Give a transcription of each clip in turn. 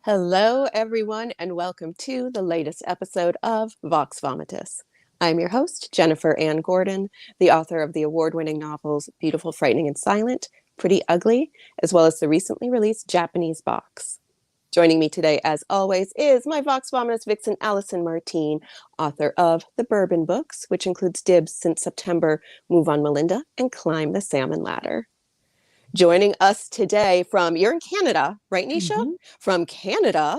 Hello, everyone, and welcome to the latest episode of Vox Vomitus. I'm your host, Jennifer Ann Gordon, the author of the award-winning novels Beautiful, Frightening, and Silent, Pretty Ugly, as well as the recently released Japanese box. Joining me today, as always, is my Vox Vomitus vixen, Allison Martine, author of The Bourbon Books, which includes Dibs Since September, Move on Melinda, and Climb the Salmon Ladder. Joining us today you're in Canada, right, Nisha? Mm-hmm. From Canada,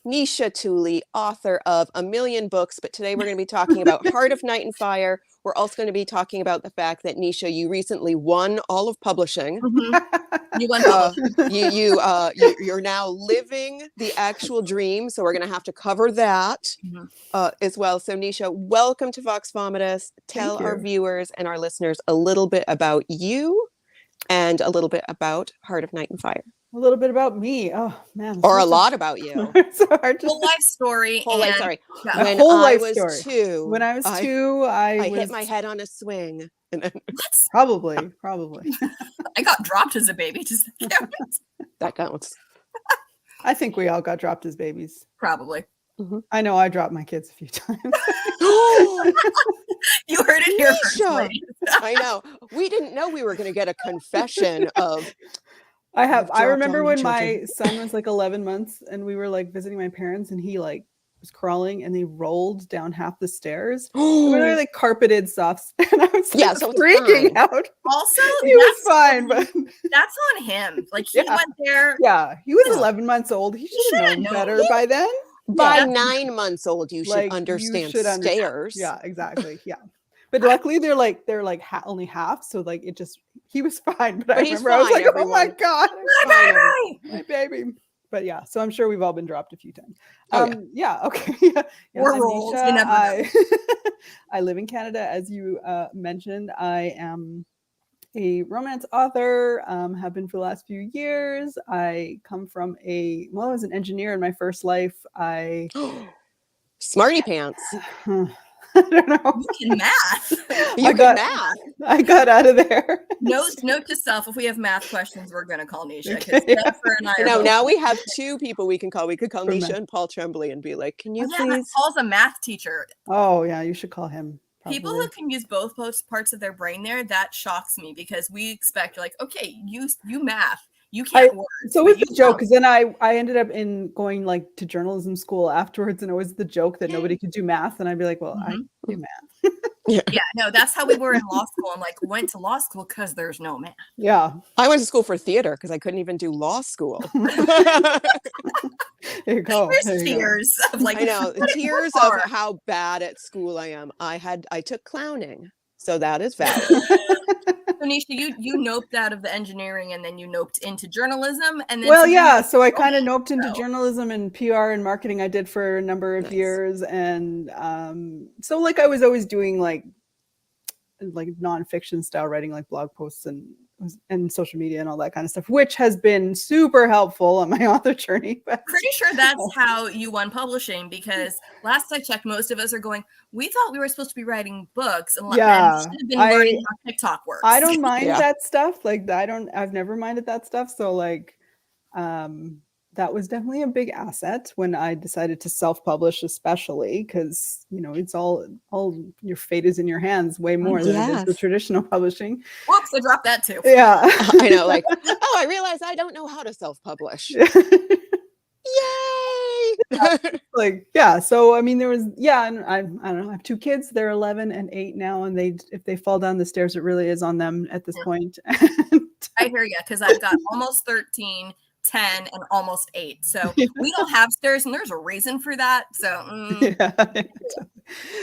Nisha Tuli, author of a million books, but today we're going to be talking about Heart of Night and Fire. We're also going to be talking about the fact that, Nisha, you recently won all of publishing. Mm-hmm. You won publishing. You're now living the actual dream, so we're going to have to cover that as well. So, Nisha, welcome to Vox Vomitus. Tell our viewers and our listeners a little bit about you and a little bit about Heart of Night and Fire. A little bit about me. Oh man. Or a lot about you. It's hard to whole life story. Whole life story. Yeah. When whole I life was story. 2. When I was 2, I hit my head on a swing. And then Probably. I got dropped as a baby. Just that counts. I think we all got dropped as babies. Probably. Mm-hmm. I know I dropped my kids a few times. You heard it here first, ladies. I know. We didn't know we were going to get a confession of. I remember when my son was like 11 months and we were like visiting my parents and he like was crawling and they rolled down half the stairs. We were like carpeted softs and I was like, so freaking out. Also, he was fine, but that's on him. Like he went there. Yeah, he was 11 months old. He should have known better by then. By 9 months old, you should understand stairs. Yeah, exactly. Yeah. But luckily they're like only half, so like he was fine. But I remember I was like, everyone. Oh my god, my baby. But yeah, so I'm sure we've all been dropped a few times. Okay. Or rolled. I live in Canada, as you mentioned. I am a romance author, have been for the last few years. I come from I was an engineer in my first life. Smarty pants. I don't know. You can math. Math. I got out of there. Note to self: if we have math questions, we're going to call Nisha. Okay, now we have 2 people we can call. We could call Nisha and Paul Tremblay and be like, "Can you please?" Paul's a math teacher. Oh yeah, you should call him. Probably. People who can use both parts of their brain that shocks me because we expect you're like, okay, you math. You can't work. So it's a joke because then I ended up going like to journalism school afterwards, and it was the joke that nobody could do math, and I'd be like, well, I do math. No, that's how we were in law school. I'm like, went to law school because there's no math. Yeah, I went to school for theater because I couldn't even do law school. There you go. There's tears of like, I know tears of how bad at school I am. I took clowning, so that is valid. So Nisha, you noped out of the engineering and then you noped into journalism and then so I kind of noped into journalism and PR and marketing. I did for a number of years, and so like I was always doing like nonfiction style writing, like blog posts and social media and all that kind of stuff, which has been super helpful on my author journey. But pretty sure that's how you won publishing, because last I checked, most of us are going, we thought we were supposed to be writing books and should have been learning how TikTok works. I don't mind that stuff. Like I've never minded that stuff. So like that was definitely a big asset when I decided to self-publish, especially because it's all your fate is in your hands way more than it is with traditional publishing. Whoops, I dropped that too. Yeah. I know, like, I realized I don't know how to self-publish. Yay! So I mean there was and I don't know, I have 2 kids, they're 11 and 8 now, and if they fall down the stairs, it really is on them at this point. I hear you, because I've got almost 13, 10, and almost 8. So we don't have stairs, and there's a reason for that. So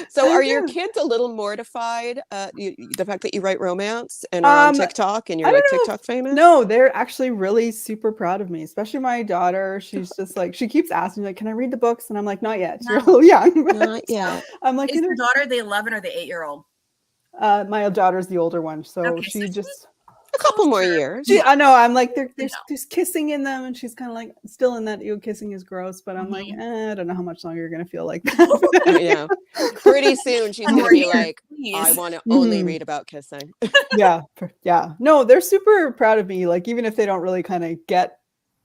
So are your kids a little mortified the fact that you write romance and are on TikTok and you're like TikTok famous? No, they're actually really super proud of me, especially my daughter. She's just like, she keeps asking me, like, can I read the books? And I'm like, not yet. You're a little young. Not yet. I'm like, is your daughter the 11 or the 8-year-old? My daughter's the older one. So she just a couple more years. I know. I'm like, there's kissing in them, and she's kind of like still in that. Kissing is gross, but I'm like, I don't know how much longer you're gonna feel like that. Pretty soon she's gonna be like, I want to only read about kissing. Yeah. No, they're super proud of me. Like even if they don't really kind of get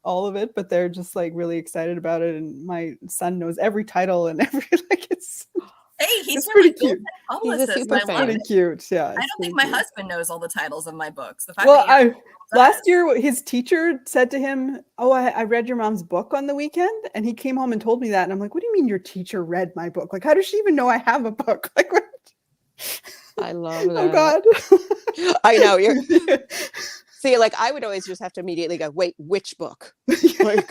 all of it, but they're just like really excited about it. And my son knows every title and every like it's. Hey, he's it's pretty really cute. He's a super It's fan. pretty cute. Yeah. I don't think my husband knows all the titles of my books. The fact Well, that last year his teacher said to him, "Oh, I read your mom's book on the weekend," and he came home and told me that, and I'm like, "What do you mean your teacher read my book? Like, how does she even know I have a book?" Like, what? I love that. Oh God. I know you're. See, like I would always just have to immediately go, wait, which book? Like,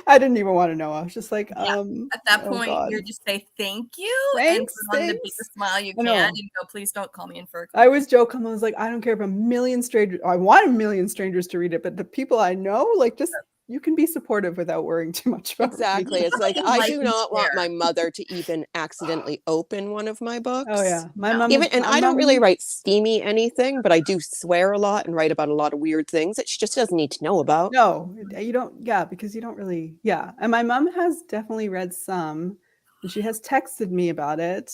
I didn't even want to know. I was just like, at that point, you just say thank you and put on the biggest smile you can and go, please don't call me in for a call. I always joke, I was like, I don't care if a million strangers, I want a million strangers to read it, but the people I know, like just you can be supportive without worrying too much about exactly. It's like I do not want my mother to even accidentally open one of my books. Oh yeah, my mom. And I don't really write steamy anything, but I do swear a lot and write about a lot of weird things that she just doesn't need to know about. No, you don't. Yeah, because you don't really. Yeah, and my mom has definitely read some, and she has texted me about it.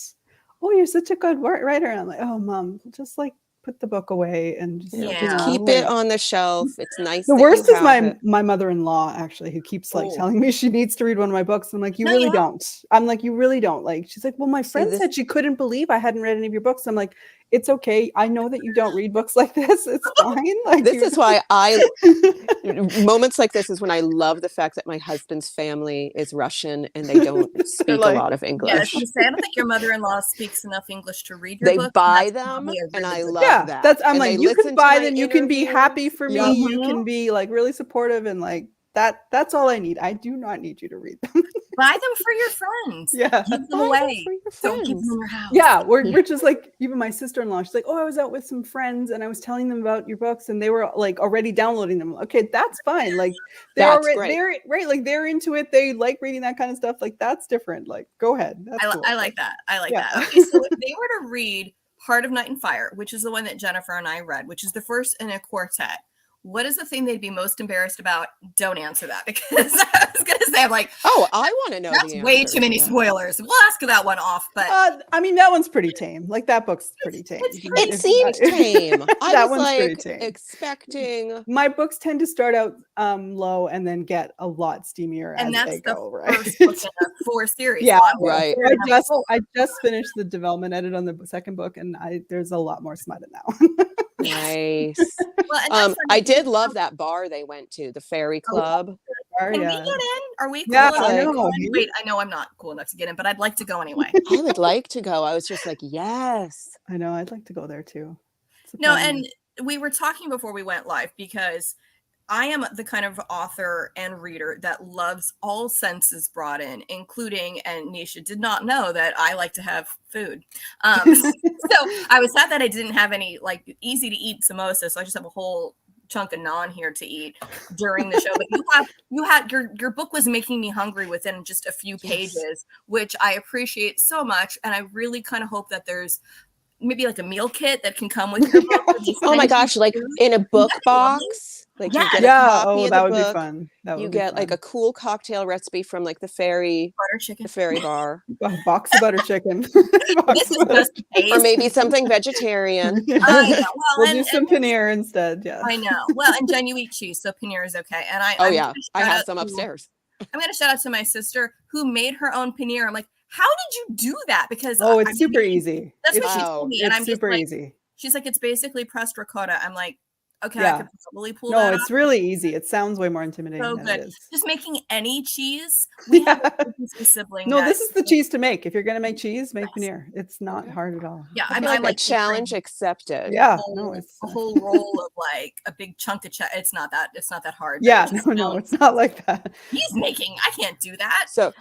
Oh, you're such a good writer. And I'm like, oh, mom, just like put the book away and just keep it on the shelf. It's nice. The worst is my mother-in-law actually, who keeps like telling me she needs to read one of my books. I'm like, you really don't. I'm like, you really don't. Like, she's like, well, my friend said she couldn't believe I hadn't read any of your books. I'm like, it's okay. I know that you don't read books like this. It's fine. Like, this is why moments like this is when I love the fact that my husband's family is Russian and they don't speak a lot of English. Yeah, I don't think your mother-in-law speaks enough English to read your book. They buy them, and I love that. That's I'm like, you can buy them. You can be happy for me. You can be like really supportive and like that. That's all I need. I do not need you to read them. Buy them for your friends. Yeah. Keep them away. Don't keep them in your house. Yeah. We're just like, even my sister-in-law, she's like, oh, I was out with some friends and I was telling them about your books and they were like already downloading them. Okay, that's fine. Like they're right. Like they're into it. They like reading that kind of stuff. Like that's different. Like go ahead. I like that. I like that. Okay, so if they were to read Heart of Night and Fire, which is the one that Jennifer and I read, which is the first in a quartet, what is the thing they'd be most embarrassed about? Don't answer that, because I was going to say, I'm like, oh, I want to know. That's way too many spoilers. We'll ask that one off, but I mean, that one's pretty tame. Like that book's pretty tame. It seemed tame. I was like expecting. My books tend to start out low and then get a lot steamier as they go. Right, first book in a 4 series. Yeah, so right. I just finished the development edit on the second book, and there's a lot more smut in that one. Nice. Well, I did love that bar they went to, the Fairy Club. Can we get in? Are we cool? Yeah, I know. Wait, I know I'm not cool enough to get in, but I'd like to go anyway. I would like to go. I was just like, yes. I know. I'd like to go there too. No, and we were talking before we went live because I am the kind of author and reader that loves all senses brought in, including, and Nisha did not know that I like to have food. So I was sad that I didn't have any like easy to eat samosa. So I just have a whole chunk of naan here to eat during the show. But you had your book was making me hungry within just a few pages, which I appreciate so much. And I really kind of hope that there's maybe like a meal kit that can come with your book. Oh my gosh, like in a book box. Like you get a copy of that the would book. Be fun. You get like a cool cocktail recipe from like the fairy bar. A box of butter chicken. Or maybe something vegetarian. We'll do some paneer instead. Yeah. I know. Well, and Jen, you eat cheese, so paneer is okay. And I have some upstairs. I'm gonna shout out to my sister who made her own paneer. I'm like, how did you do that? Because it's super easy. That's what she told me. And I'm super just like, easy. She's like, it's basically pressed ricotta. I'm like, okay, I could probably pull that No, off. It's really easy. It sounds way more intimidating than it is. Just making any cheese. We have a sibling. No, this is the cheese to make. If you're going to make cheese, make paneer. It's not hard at all. Yeah, I mean, like a challenge accepted. Yeah, it's a whole roll of like a big chunk of cheese. It's not that hard. Yeah, no, it's not like that. He's making. I can't do that. So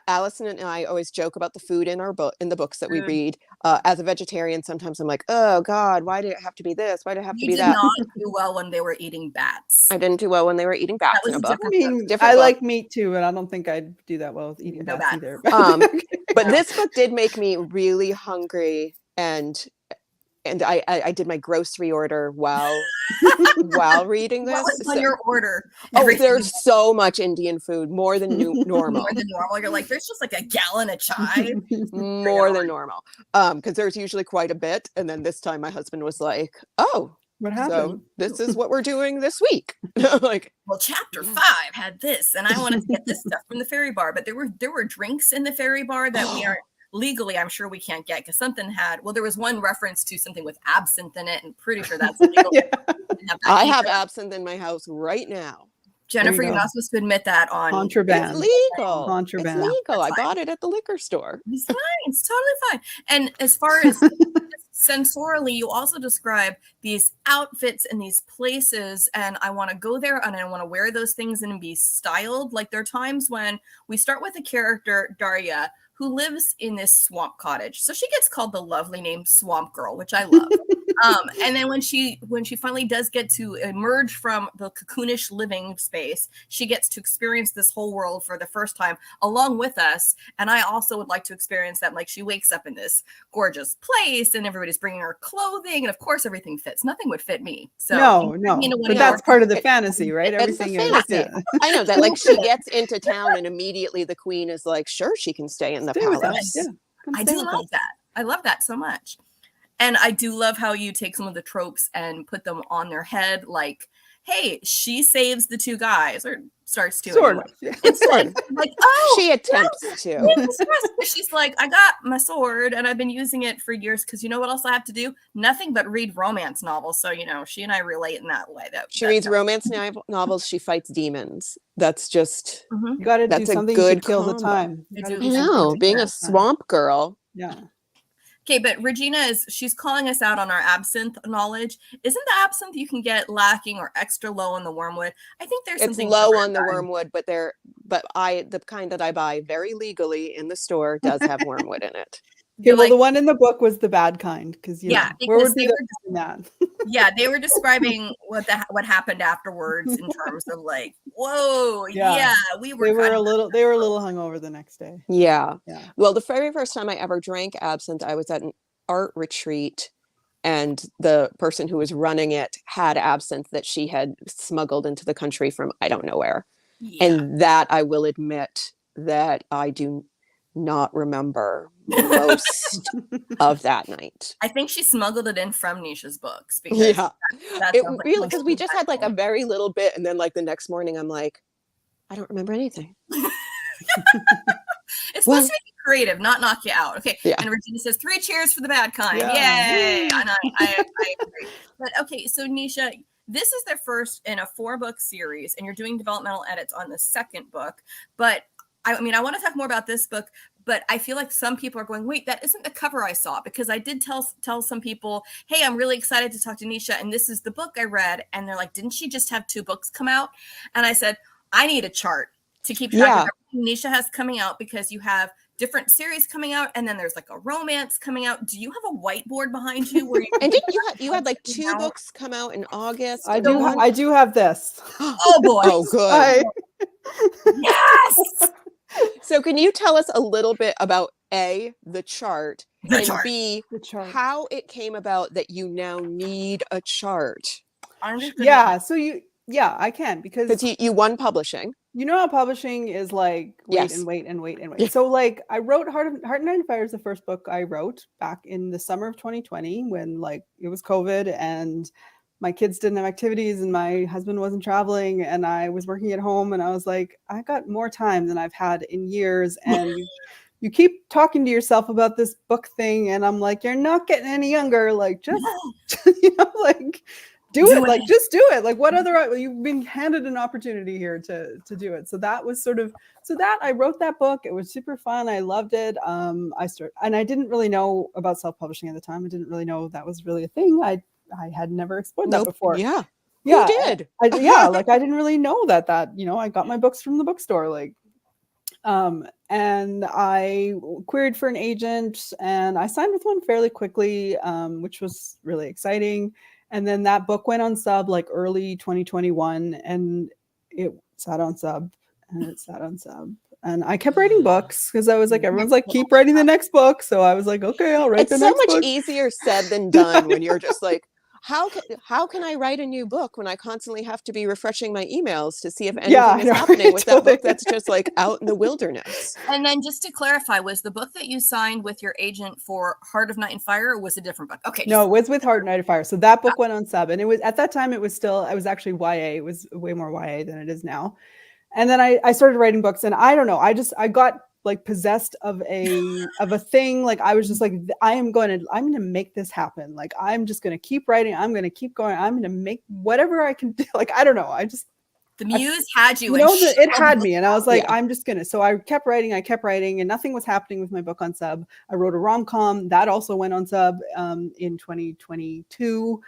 Allison and I always joke about the food in the books that we read. As a vegetarian, sometimes I'm like, oh God, why did it have to be this? Why did it have to be that? You did not do well when they were eating bats. I didn't do well when they were eating bats in a book. I mean, I like meat too, but I don't think I'd do that well with eating bats either. But this book did make me really hungry, and I did my grocery order while reading this. What was on your order? There's so much Indian food, more than normal. More than normal. You're like, there's just like a gallon of chai. More than normal. Because there's usually quite a bit. And then this time my husband was like, oh, What happened? So this is what we're doing this week. Like, well, chapter 5 had this, and I wanted to get this stuff from the fairy bar, but there were drinks in the fairy bar that we aren't legally, I'm sure we can't get, because something had, well, there was one reference to something with absinthe in it, and pretty sure that's illegal. Yeah. I have absinthe in my house right now. Jennifer, you're not supposed to admit that on contraband. It's legal. Contraband. It's legal. I bought it at the liquor store. It's fine. It's totally fine. And as far as sensorially, you also describe these outfits and these places, and I want to go there and I want to wear those things and be styled. Like, there are times when we start with a character, Daria, who lives in this swamp cottage. So she gets called the lovely name Swamp Girl, which I love. And then when she finally does get to emerge from the cocoonish living space, she gets to experience this whole world for the first time along with us. And I also would like to experience that. Like, she wakes up in this gorgeous place and everybody's bringing her clothing. And of course, everything fits. Nothing would fit me. So no. But that's part of the fantasy, right? Everything is fantasy. I know that, like, she gets into town and immediately the queen is like, sure, she can stay in the palace. Yeah. I do love that. I love that so much. And I do love how you take some of the tropes and put them on their head. Like, hey, she saves the two guys, or starts to. Sort anyway. of. It's like, oh, she attempts to. She's like, I got my sword and I've been using it for years because you know what else I have to do? Nothing but read romance novels. So, you know, she and I relate in that way. She reads romance novels. She fights demons. That's just, you got to do something to kill the time. I know, being a swamp girl. Yeah. Okay, but Regina she's calling us out on our absinthe knowledge. Isn't the absinthe you can get lacking or extra low on the wormwood? I think there's something low on the wormwood, but the kind that I buy very legally in the store does have wormwood in it. Yeah, well, the one in the book was the bad kind, because where would they be that? Yeah, they were describing what happened afterwards in terms of like, whoa, we were. They were a little hungover the next day. Yeah. Well, the very first time I ever drank absinthe, I was at an art retreat, and the person who was running it had absinthe that she had smuggled into the country from I don't know where, and that I will admit that I do not remember most of that night. I think she smuggled it in from Nisha's books, because it really, because we just had like a very little bit, and then like the next morning I'm like, I don't remember anything. It's supposed to make you creative, not knock you out. Okay. And Regina says 3 cheers for the bad kind. Yay. And I agree. But okay, so Nisha, this is the first in a 4-book series, and you're doing developmental edits on the second book. But I mean, I want to talk more about this book, but I feel like some people are going, wait, that isn't the cover I saw, because I did tell some people, hey, I'm really excited to talk to Nisha, and this is the book I read. And they're like, didn't she just have 2 books come out? And I said, I need a chart to keep track of everything Nisha has coming out, because you have different series coming out, and then there's like a romance coming out. Do you have a whiteboard behind you where you and didn't you had like 2 books come out in August? I do have this. Oh boy. Oh good. Yes. So can you tell us a little bit about A, the chart, and chart. B, how it came about that you now need a chart? I can, because you won publishing. You know how publishing is like wait. Yeah. So like I wrote Heart and Nine Fire is the first book I wrote back in the summer of 2020, when like it was COVID and my kids didn't have activities and my husband wasn't traveling and I was working at home, and I was like, I got more time than I've had in years. And you keep talking to yourself about this book thing, and I'm like, you're not getting any younger. Like, just like do it. Like, just do it. Like, what other, you've been handed an opportunity here to do it. So that was I wrote that book. It was super fun. I loved it. And I didn't really know about self-publishing at the time. I didn't really know that was really a thing. I had never explored that before. Yeah. Who did? Like I didn't really know that I got my books from the bookstore. Like, and I queried for an agent, and I signed with one fairly quickly, which was really exciting. And then that book went on sub like early 2021, and it sat on sub, and it sat on sub. And I kept writing books because I was like, everyone's like, keep writing the next book. So I was like, okay, I'll write the next book. It's so much easier said than done when you're just like, how can I write a new book when I constantly have to be refreshing my emails to see if Yeah, anything I is know, happening with that totally. book that's just like out in the wilderness? And then just to clarify, was the book that you signed with your agent for Heart of Night and Fire, or was it a different book? Okay. No, it was with Heart, Night of Fire. So that book went on sub, and it was at that time it was actually YA. It was way more YA than it is now. And then I started writing books, and I don't know, I got like possessed of a thing. Like I was just like, I'm going to make this happen. Like I'm just going to keep writing. I'm going to keep going. I'm going to make whatever I can do. Like I don't know. The muse had you. It had me, and I was like, Yeah. I'm just gonna. So I kept writing, and nothing was happening with my book on sub. I wrote a rom-com that also went on sub in 2022,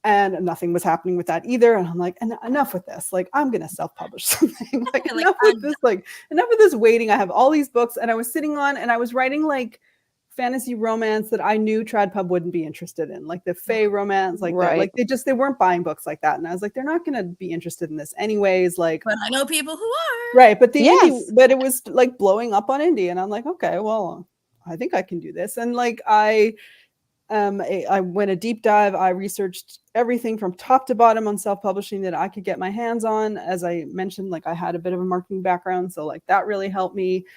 and nothing was happening with that either. And I'm like, enough with this. Like, I'm gonna self-publish something. Like, enough with this. Like, enough with this waiting. I have all these books, and I was sitting on, and I was writing like fantasy romance that I knew TradPub wouldn't be interested in, like the Fae romance, like that. Like they weren't buying books like that, and I was like, they're not going to be interested in this anyways. Like, but I know people who are. Right, but but it was like blowing up on indie, and I'm like, okay, well, I think I can do this, and like I went a deep dive. I researched everything from top to bottom on self-publishing that I could get my hands on. As I mentioned, like I had a bit of a marketing background, so like that really helped me.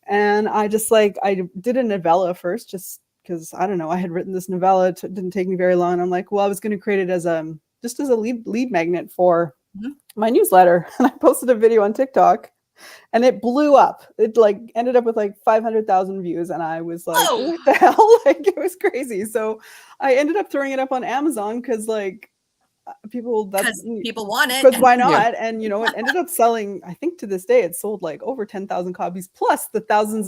And I just like, I did a novella first, just because I don't know, I had written this novella. It didn't take me very long. I'm like, well, I was going to create it as just as a lead magnet for my newsletter. And I posted a video on TikTok, and it blew up. It like ended up with like 500,000 views. And I was like, what the hell? Like it was crazy. So I ended up throwing it up on Amazon because like, people want it, because why not? Yeah. And you know, it ended up selling, I think to this day it sold like over 10,000 copies, plus the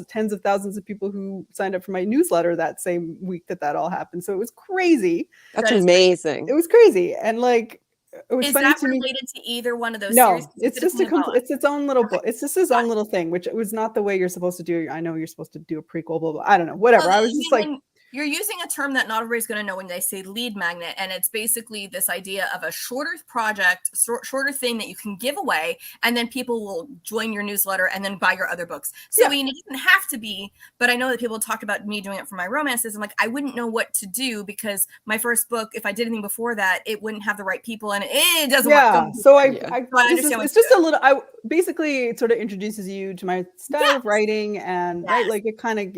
tens of thousands of people who signed up for my newsletter that same week that all happened. So it was crazy. That's amazing. It was crazy. And like it was is funny that to related to either one of those no series? It's just it's its own little book. It's just its own little thing, which it was not the way you're supposed to do. I know you're supposed to do a prequel, blah blah, I don't know, whatever. I was just like, you're using a term that not everybody's going to know when they say lead magnet, and it's basically this idea of a shorter project, shorter thing that you can give away, and then people will join your newsletter and then buy your other books. So I mean, it doesn't have to be, but I know that people talk about me doing it for my romances. I'm like, I wouldn't know what to do because my first book, if I did anything before that, it wouldn't have the right people, and it doesn't work. So I understand. It's just a little. Basically it sort of introduces you to my style of writing, and right, like it kind of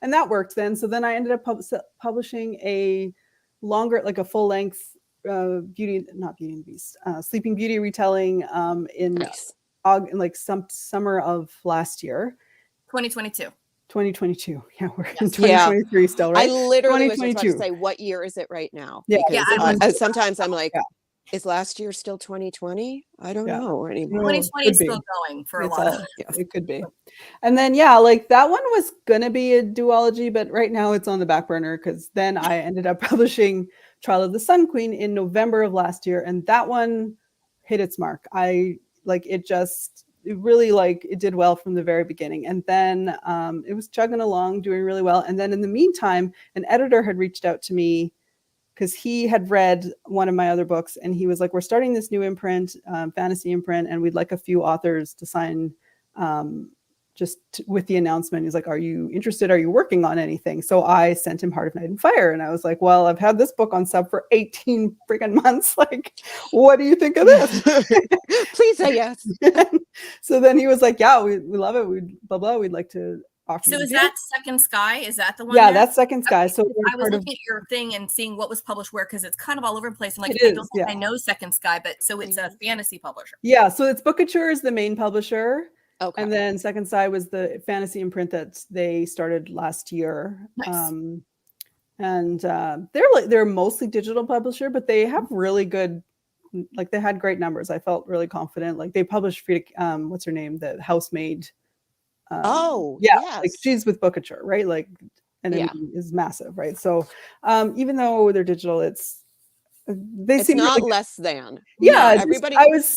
and that worked then. So then I ended up publishing a longer, like a full length Sleeping Beauty retelling in like some summer of last year, 2022. Yeah, we're in 2023 still, right? I literally was just about to say, what year is it right now? Yeah, because sometimes I'm like, is last year still 2020? I don't know anymore. 2020 is still going for a lot of it could be. And then like that one was gonna be a duology, but right now it's on the back burner because then I ended up publishing Trial of the Sun Queen in November of last year, and that one hit its mark. It did well from the very beginning, and then it was chugging along, doing really well. And then in the meantime, an editor had reached out to me because he had read one of my other books, and he was like, we're starting this new imprint, fantasy imprint, and we'd like a few authors to sign with the announcement. He's like, are you interested? Are you working on anything? So I sent him Heart of Night and Fire, and I was like, well, I've had this book on sub for 18 freaking months. Like, what do you think of this? Please say yes. So then he was like, yeah, we love it. We'd like to offer. So is that Second Sky? Is that the one? Yeah, that's Second Sky. So I was looking at your thing and seeing what was published where, because it's kind of all over the place. I'm like, I know Second Sky, but so it's a fantasy publisher. Yeah, so it's BookTok is the main publiber. Okay. And then Second Sky was the fantasy imprint that they started last year. Nice. And they're mostly digital publisher, but they have really good, like they had great numbers. I felt really confident. Like they published Frida, what's her name, the housemaid. Yes. Like she's with BookTok, right? Like, and it is massive, right? So even though they're digital, it's seem not really less than. Yeah, everybody.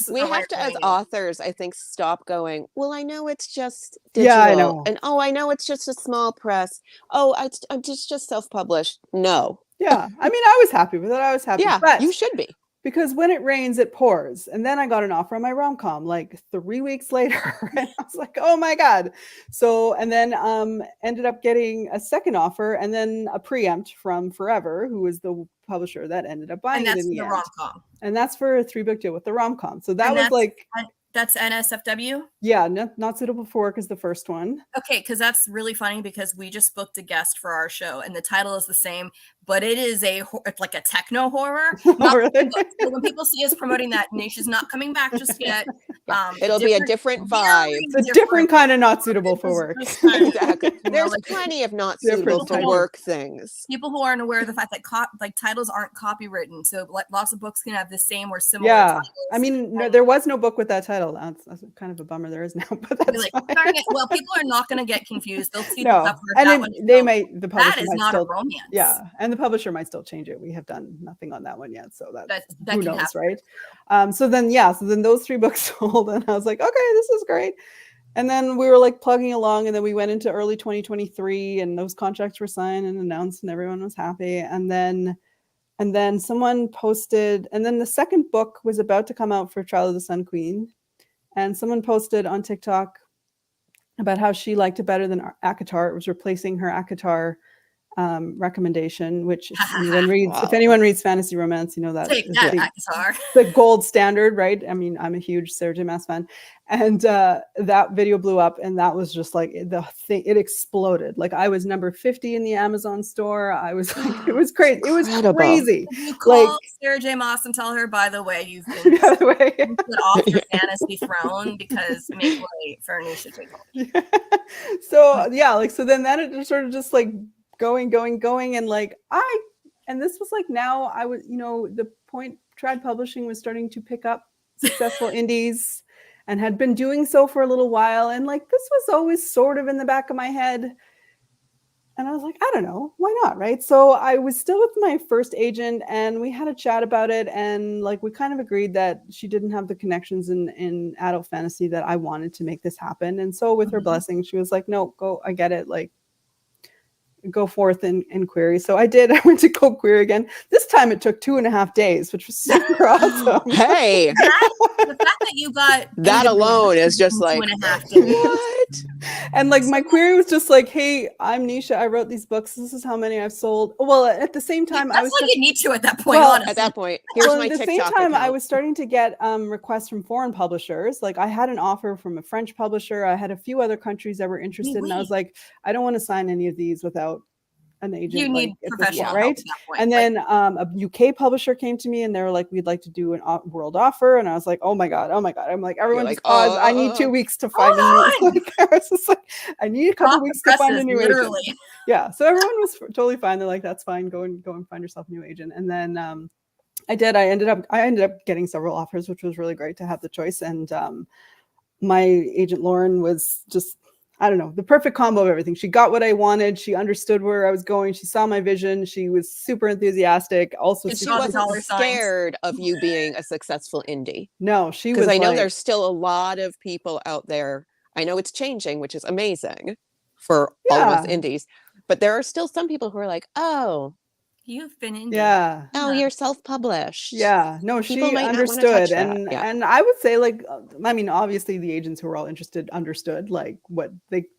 We have to, as authors, I think, stop going, well, I know it's just digital. Yeah, I know. And I know it's just a small press. I'm just self-published. No. Yeah, I mean, I was happy with it. I was happy. Yeah, but you should be. because when it rains, it pours. And then I got an offer on my rom-com like 3 weeks later. And I was like, oh my God. So, and then ended up getting a second offer and then a preempt from Forever, who was the publisher that ended up buying it in the end. rom-com. And that's for a 3-book deal with the rom-com. So that was like... That's NSFW? Yeah, not suitable for work is the first one. Okay, because that's really funny because we just booked a guest for our show and the title is the same, but it is it's like a techno horror. Really? So when people see us promoting that, Nisha's not coming back just yet. It'll be a different vibe. It's a different kind of not suitable for work. Exactly. There's plenty of not suitable for work things. People who aren't aware of the fact that titles aren't copywritten, so lots of books can have the same or similar titles. I mean, no, there was no book with that title. That's kind of a bummer. There is now, but that's fine. Well, people are not going to get confused. They'll see the cover. And the publisher that is might not still, a romance. Yeah, and the publisher might still change it. We have done nothing on that one yet, so that who knows, happen. Right? So then those 3 books sold, and I was like, okay, this is great. And then we were like plugging along, and then we went into early 2023, and those contracts were signed and announced, and everyone was happy. And then someone posted, and then the second book was about to come out for Trial of the Sun Queen. And someone posted on TikTok about how she liked it better than ACOTAR. It was replacing her ACOTAR recommendation, which if anyone reads fantasy romance, you know that Take that, ACOTAR. The gold standard, right? I mean, I'm a huge Sarah J. Maas fan, and that video blew up, and that was just like the thing. It exploded. Like I was number 50 in the Amazon store. I was like, it was crazy. It was crazy. You call Sarah J. Maas and tell her, by the way, you've been put off your fantasy throne because make way for Nisha J. So then that it just sort of just like going, and like and this was like now I was, the point Trad Publishing was starting to pick up successful indies and had been doing so for a little while, and like this was always sort of in the back of my head, and I was like, I don't know, why not, right? So I was still with my first agent, and we had a chat about it, and like we kind of agreed that she didn't have the connections in adult fantasy that I wanted to make this happen. And so with her blessing, she was like, no, go, I get it, like go forth and query. So I did. I went to go query again. This time it took 2.5 days, which was super awesome. Hey, the fact that you got that alone is just like 2.5 days. What? And like my query was just like, hey, I'm Nisha. I wrote these books. This is how many I've sold. Well, at the same time, that's what you need to at that point. Honestly, at that point, here's my TikTok at the same time, account. I was starting to get requests from foreign publishers. Like I had an offer from a French publisher. I had a few other countries that were interested, and I was like, I don't want to sign any of these without an agent. You need professional help, right? And then a UK publisher came to me, and they were like, we'd like to do a world offer. And I was like, oh my god. I'm like, everyone just pause. I need 2 weeks to find a new. Like, I was just like, I need a couple weeks to find a new agent. Yeah. So everyone was totally fine. They're like, that's fine. Go and find yourself a new agent. And then I did. I ended up getting several offers, which was really great to have the choice. And my agent Lauren was just, I don't know, the perfect combo of everything. She got what I wanted. She understood where I was going. She saw my vision. She was super enthusiastic. Also, she wasn't scared of you being a successful indie. No, she was. Because I know there's still a lot of people out there. I know it's changing, which is amazing for all of us indies. But there are still some people who are like, oh, you've been indie. Yeah. Oh, you're self-published. Yeah. No, people she understood. And I would say, like, I mean, obviously the agents who were all interested understood like what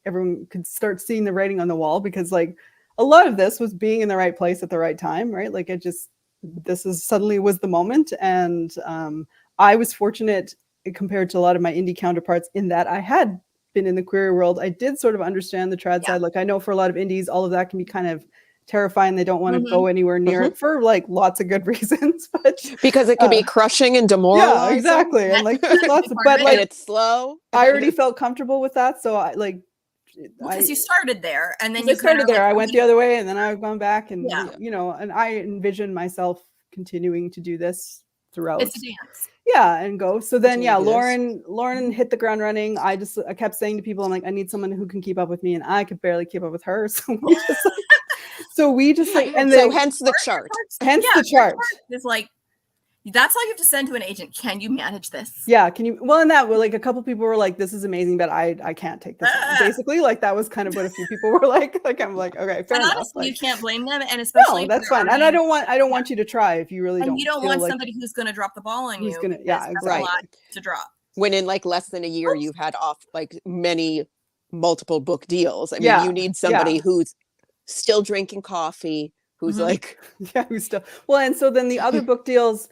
everyone could start seeing the writing on the wall, because like a lot of this was being in the right place at the right time, right? Like suddenly was the moment. And I was fortunate compared to a lot of my indie counterparts in that I had been in the queer world. I did sort of understand the trad side. Like I know for a lot of indies, all of that can be kind of terrifying. They don't want to go anywhere near it for like lots of good reasons, but because it can be crushing and demoralizing. Yeah, exactly. And like lots of, but like and it's slow. I already felt comfortable with that, so I like because you started there, and then you started there. I went the other way, and then I've gone back, and and I envisioned myself continuing to do this throughout. It's a dance. Yeah, and go. So then, Lauren hit the ground running. I kept saying to people, I'm like, I need someone who can keep up with me, and I could barely keep up with her. So we just like, and so hence the chart. The chart is like, That's all you have to send to an agent. Can you manage this? Yeah, can you? Well, and that like a couple people were like, "This is amazing, but I can't take this." Basically, like that was kind of what a few people were like. Like I'm like, okay, fair and enough. honestly, Like, you can't blame them, and especially no, that's fine. And I don't want you to try if you really and don't. you don't feel want like somebody who's going to drop the ball on who's you. gonna, yeah, That's exactly. a lot to drop. When in like less than a year, you've had off like multiple book deals. I mean, Yeah, you need somebody yeah. who's still drinking coffee, who's like, yeah, who's still well. And so then the other book deals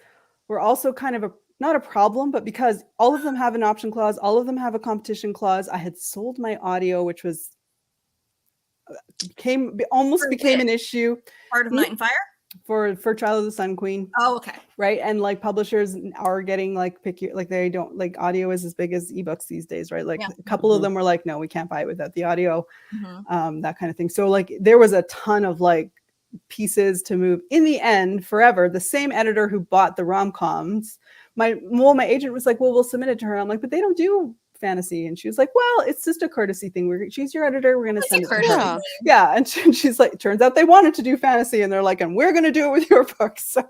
were also kind of not a problem, but because all of them have an option clause, all of them have a competition clause. I had sold my audio, which was almost became an issue. Part of Night and Fire? For Child of the Sun Queen. Oh, okay. Right. And like publishers are getting like picky, like they don't like audio is as big as ebooks these days, right? Like a couple of them were like, no, we can't buy it without the audio, that kind of thing. So like there was a ton of like pieces to move. In the end, forever, the same editor who bought the rom-coms, my agent was like, well, we'll submit it to her. I'm like, but they don't do fantasy. And she was like, well, it's just a courtesy thing. She's your editor, we're going to send it to her. Yeah. And she's like, turns out they wanted to do fantasy, and they're like, and we're going to do it with your book. So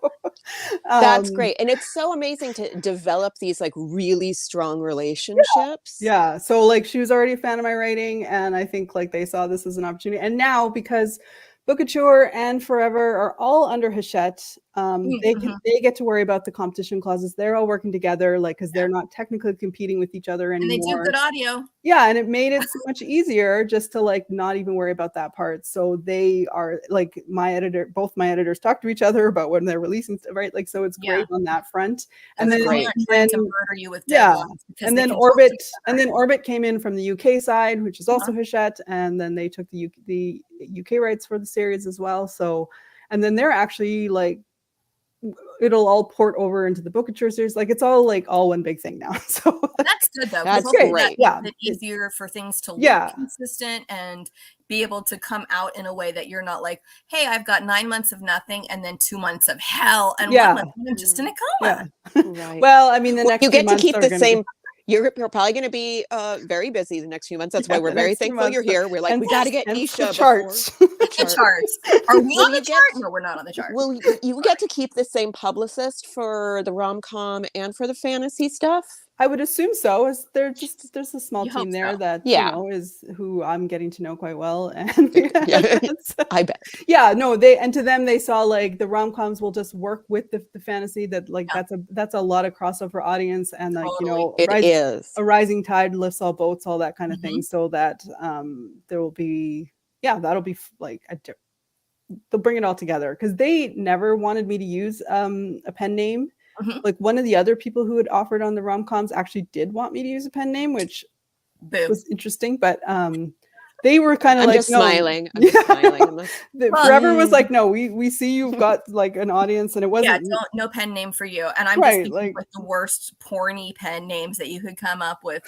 that's great. And it's so amazing to develop these like really strong relationships. Yeah. So like she was already a fan of my writing, and I think like they saw this as an opportunity. And now because BookTok and Forever are all under Hachette, they get to worry about the competition clauses. They're all working together, like because they're not technically competing with each other anymore. And they do good audio. Yeah, and it made it so much easier just to like not even worry about that part. So they are like both my editors talk to each other about when they're releasing, right? Like so it's great on that front. And then trying to murder you with deadlines, and then Orbit came in from the UK side, which is also Hachette, and then they took the UK rights for the series as well. So, and then they're actually like, it'll all port over into the BookTok series. Like it's all one big thing now. So that's good though. That's great. Yeah, it's easier for things to look consistent and be able to come out in a way that you're not like, hey, I've got 9 months of nothing and then 2 months of hell and 1 month I'm just in a coma. Right. Well, I mean, the next you get to keep the same. You're probably going to be very busy the next few months. That's why we're very thankful you're here. We're like, we got to get Nisha charts. The charts. Are we on the chart? No, we're not on the chart. Will you get to keep the same publicist for the rom-com and for the fantasy stuff? I would assume so. There's a small team there that is who I'm getting to know quite well, and I bet. Yeah, no, they saw like the rom-coms will just work with the fantasy, that like that's a lot of crossover audience, and like a rising tide lifts all boats, all that kind of thing. So that there will be that'll be like they'll bring it all together, because they never wanted me to use a pen name. Like one of the other people who had offered on the rom-coms actually did want me to use a pen name, which was interesting, but they were kind of like, just smiling. I'm just smiling. I'm like, Forever was like, no, we see you've got like an audience, and it wasn't no pen name for you. And I'm just thinking like the worst porny pen names that you could come up with.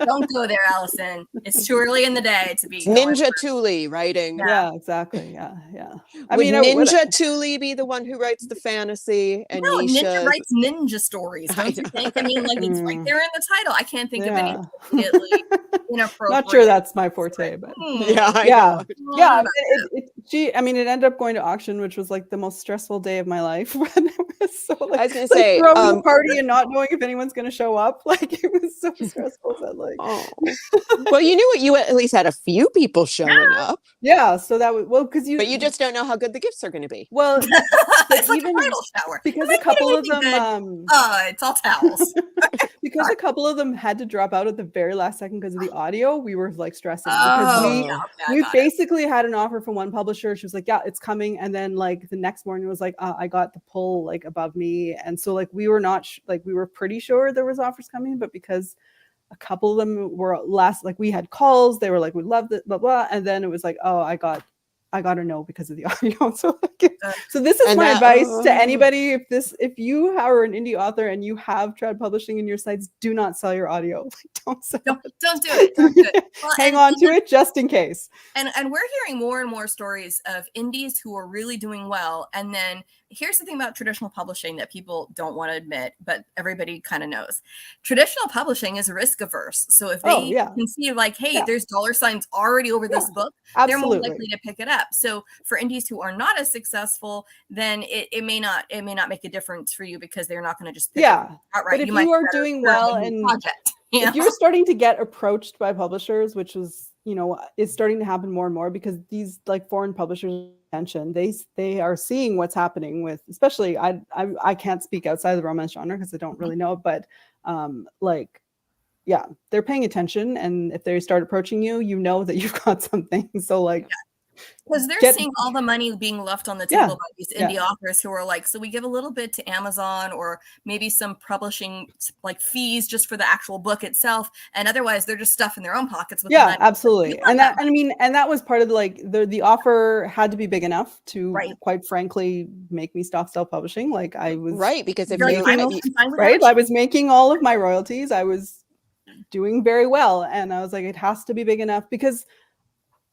Don't go there, Allison. It's too early in the day to be Ninja Tuli writing. Yeah, exactly. Yeah. Would Ninja Tuli be the one who writes the fantasy, and Ninja writes ninja stories? Don't you think? I mean, like it's right there in the title. I can't think of any immediately inappropriate. Not sure that's my forte, but yeah. It ended up going to auction, which was like the most stressful day of my life. When it was so like, I was gonna say throwing a party and not knowing if anyone's gonna show up. Like it was so stressful that like well, you knew you at least had a few people showing up. Yeah, so that was because but you just don't know how good the gifts are going to be. Well, it's like a bridal shower because a couple of them it's all towels. Because a couple of them had to drop out at the very last second because of the audio. We were like stressing because we basically had an offer from one publisher. She was like, yeah, it's coming, and then like the next morning it was like, I got the pull like above me, and so like we were not we were pretty sure there was offers coming, but because a couple of them were like we had calls, they were like, we loved it, blah blah, and then it was like, oh, I got a no because of the audio. So this is my advice to anybody: if you are an indie author and you have trad publishing in your sites, do not sell your audio. Don't do it. Don't do it. Well, hang on to it just in case. And we're hearing more and more stories of indies who are really doing well, and then here's the thing about traditional publishing that people don't want to admit, but everybody kind of knows. Traditional publishing is risk averse. So if they can see like, hey, there's dollar signs already over this book, they're more likely to pick it up. So for indies who are not as successful, then it may not make a difference for you because they're not going to just pick it up outright. But if you are doing well and if you're starting to get approached by publishers, which was, you know, is starting to happen more and more because these like foreign publishers mentioned, they are seeing what's happening with, especially I can't speak outside of the romance genre because I don't really know, but like, yeah, they're paying attention, and if they start approaching you, you know that you've got something. So like, because they're seeing all the money being left on the table by these indie authors who are like, so we give a little bit to Amazon or maybe some publishing like fees just for the actual book itself, and otherwise they're just stuffing their own pockets with the money. Absolutely. And that, I mean, and that was part of like the offer had to be big enough to quite frankly make me stop self-publishing. Like I was because if I was making all of my royalties, I was doing very well, and I was like, it has to be big enough, because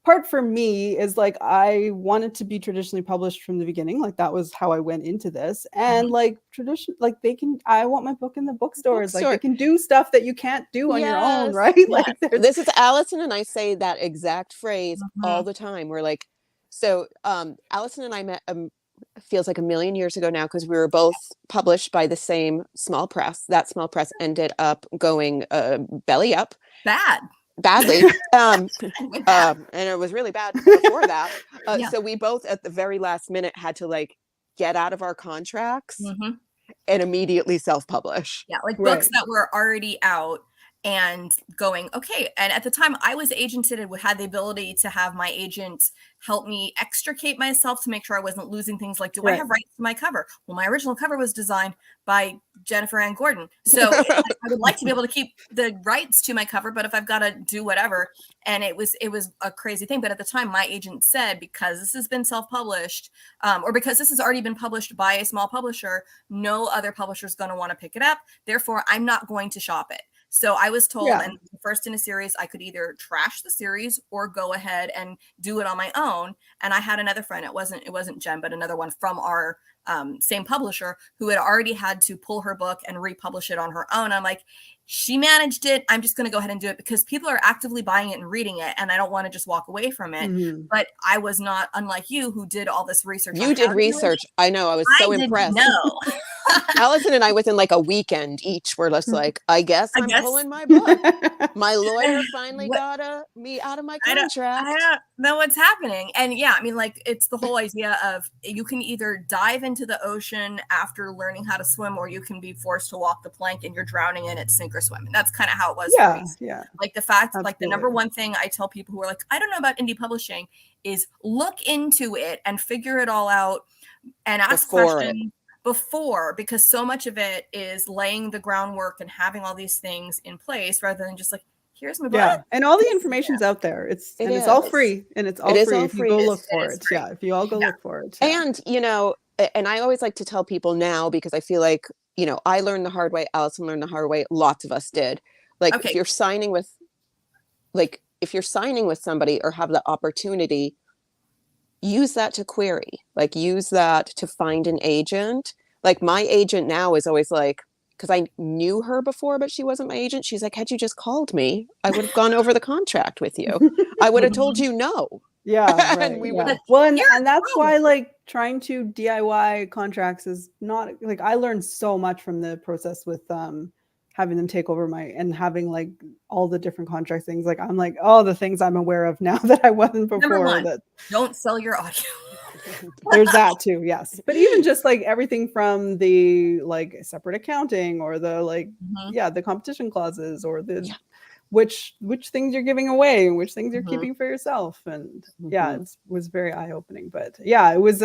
part for me is like I wanted to be traditionally published from the beginning. Like that was how I went into this. And like tradition, like I want my book in the bookstores. Like they can do stuff that you can't do on your own, right? Like this is Allison and I say that exact phrase all the time. We're like, so Allison and I met feels like a million years ago now, because we were both published by the same small press. That small press ended up going belly up. Badly. And it was really bad before that. So we both at the very last minute had to like get out of our contracts and immediately self-publish. Yeah, like books that were already out and going, okay. And at the time I was agented and had the ability to have my agent help me extricate myself to make sure I wasn't losing things like, do I have rights to my cover? Well, my original cover was designed by Jennifer Ann Gordon. So I would like to be able to keep the rights to my cover, but if I've got to do whatever. And it was a crazy thing. But at the time, my agent said, because this has been self-published, or because this has already been published by a small publisher, no other publisher is going to want to pick it up. Therefore, I'm not going to shop it. So I was told, and first in a series, I could either trash the series or go ahead and do it on my own. And I had another friend, it wasn't Jen, but another one from our same publisher who had already had to pull her book and republish it on her own. I'm like, she managed it. I'm just going to go ahead and do it because people are actively buying it and reading it, and I don't want to just walk away from it. But I was not, unlike you, who did all this research. You did research. I know. I was so impressed. No. Allison and I, within like a weekend each, were just like, I guess I'm pulling my book. My lawyer finally got me out of my contract. I don't know what's happening. And yeah, I mean, like, it's the whole idea of you can either dive into the ocean after learning how to swim, or you can be forced to walk the plank and you're drowning in it, sink or swim. And that's kind of how it was for me. Like the fact, like the number one thing I tell people who are like, I don't know about indie publishing, is look into it and figure it all out and ask questions before, because so much of it is laying the groundwork and having all these things in place rather than just like, here's my book. And all the information's out there. It's all free, and it's all free if you go look for it. If you all go look for it. And you know, and I always like to tell people now, because I feel like, you know, I learned the hard way, Allison learned the hard way, lots of us did. Like if you're signing with somebody or have the opportunity, use that to query, like use that to find an agent. Like my agent now is always like, because I knew her before, but she wasn't my agent. She's like, had you just called me, I would have gone over the contract with you. I would have told you no. And we would. Well, and that's why like trying to DIY contracts is not like, I learned so much from the process with having them take over and having like all the different contract things. Like I'm like, oh, the things I'm aware of now that I wasn't before. Number one, don't sell your audio. There's that too, yes. But even just like everything from the like separate accounting or the like, the competition clauses or the which things you're giving away and which things you're keeping for yourself. And it was very eye-opening. But yeah, it was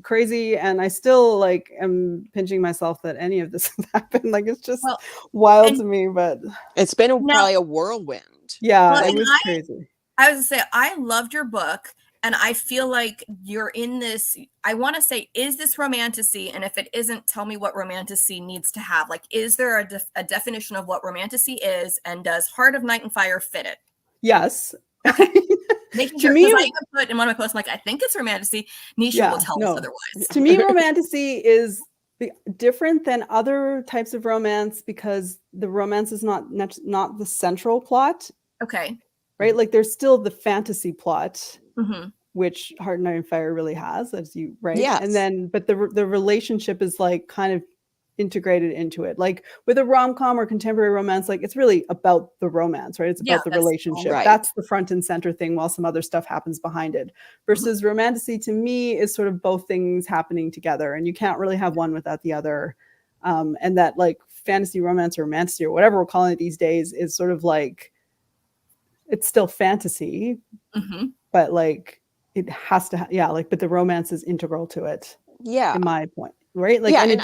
crazy. And I still like am pinching myself that any of this happened. Like it's just wild to me, but it's been probably a whirlwind. It was crazy. I was gonna say, I loved your book. And I feel like you're in this, I want to say, is this romantasy? And if it isn't, tell me what romantasy needs to have. Like, is there a definition of what romantasy is? And does Heart of Night and Fire fit it? Yes. Making To sure, me- because I even put in one of my posts, I'm like, I think it's romantasy. Nisha will tell us otherwise. To me, romantasy is different than other types of romance because the romance is not the central plot, Okay. right? Like there's still the fantasy plot, Mm-hmm. which Heart and Iron Fire really has, as you right. Yes. And then, but the relationship is like kind of integrated into it. Like with a rom-com or contemporary romance, like it's really about the romance, right? It's about the relationship. right. That's the front and center thing, while some other stuff happens behind it. Versus romantasy, to me, is sort of both things happening together, and you can't really have one without the other. And that like fantasy romance or romantasy or whatever we're calling it these days is sort of like, it's still fantasy, but like it has to, but the romance is integral to it. Yeah. In my point, right? Like, and it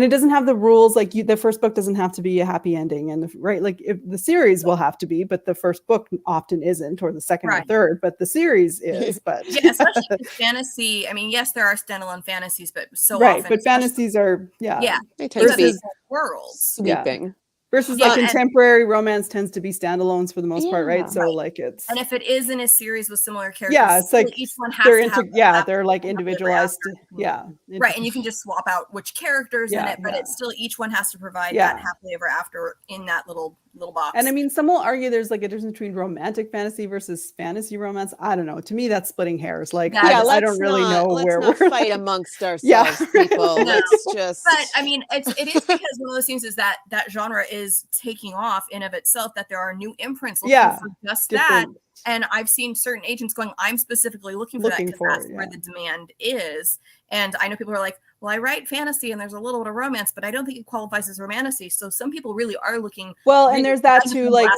doesn't have the rules. Like the first book doesn't have to be a happy ending, and right, like if the series will have to be, but the first book often isn't, or the second or third, but the series is. But yeah, especially with fantasy. I mean, yes, there are standalone fantasies, but so right, often, but fantasies are they tend to be worlds sweeping. Versus like contemporary romance tends to be standalones for the most part, right? So like it's, and if it is in a series with similar characters, it's like each one has to have they're like individualized, right, and you can just swap out which characters in it, but it's still each one has to provide that happily ever after in that little box. And I mean, some will argue there's like a difference between romantic fantasy versus fantasy romance. I don't know. To me, that's splitting hairs. Like, I don't really know where we're fight amongst ourselves, people. No. Let's just. But I mean, it is because one of those things is that genre is taking off in of itself. That there are new imprints looking for just that. And I've seen certain agents going, I'm specifically looking for that because that's where the demand is. And I know people are like, well, I write fantasy and there's a little bit of romance, but I don't think it qualifies as romantasy. So some people really are looking. Well, and there's that too. Like